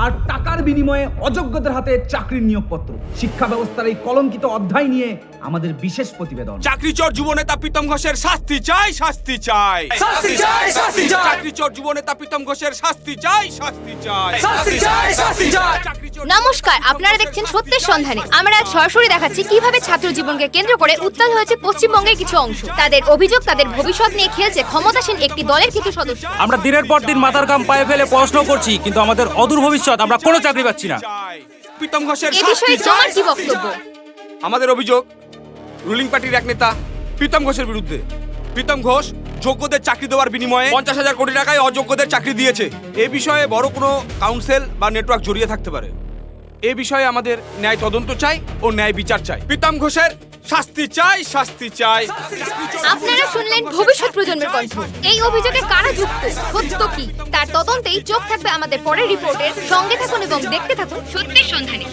আর টাকার বিনিময়ে অযোগ্যদের হাতে চাকরির নিয়োগপত্র। শিক্ষা ব্যবস্থার এই কলঙ্কিত অধ্যায় নিয়ে আমাদের বিশেষ প্রতিবেদন। চাকরিচোর যুবনেতা প্রীতম ঘোষের শাস্তি চাই, শাস্তি চাই, শাস্তি চাই, শাস্তি চাই। চাকরিচোর যুবনেতা প্রীতম ঘোষের শাস্তি চাই, শাস্তি চাই, শাস্তি চাই, শাস্তি চাই। নমস্কার, আপনারা দেখছেন সত্যের সন্ধানে। আমরা আজ সরাসরি দেখাচ্ছি কিভাবে ছাত্র জীবনকে কেন্দ্র করে উত্তাল হয়েছে পশ্চিমবঙ্গের কিছু অংশ। তাদের অভিযোগ, তাদের ভবিষ্যৎ নিয়ে খেলছে ক্ষমতাসীন একটি দলের কিছু সদস্য। আমরা দিনের পর দিন মাথার ঘাম পায়ে ফেলে পড়াশোনা করছি, কিন্তু আমাদের অদূর ভবিষ্যৎ আমরা কোনো চাকরি পাচ্ছি না। প্রীতম ঘোষের এ শাস্তি বিষয়ে চাই। তোমার কি বক্তব্য? আমাদের অভিযোগ রুলিং পার্টির এক নেতা প্রীতম ঘোষের বিরুদ্ধে। প্রীতম ঘোষ যোগ্যদের চাকরি দেওয়ার বিনিময়ে 50,000 কোটি টাকায় অযোগ্যদের চাকরি দিয়েছে। এই বিষয়ে বড় কোনো কাউন্সিল বা নেটওয়ার্ক জড়িয়ে থাকতে পারে। এই বিষয়ে আমাদের ন্যায় তদন্ত চাই ও ন্যায় বিচার চাই। প্রীতম ঘোষের শাস্তি চাই, শাস্তি চাই। আপনারা শুনলেন ভবিষ্যৎ প্রজন্মের কণ্ঠ। এই অভিযোগে কারা যুক্ত, সত্য কি, তার তদন্তেই চোখ থাকবে আমাদের পরের রিপোর্টের। সঙ্গে থাকুন এবং দেখতে থাকুন সত্যের সন্ধানে।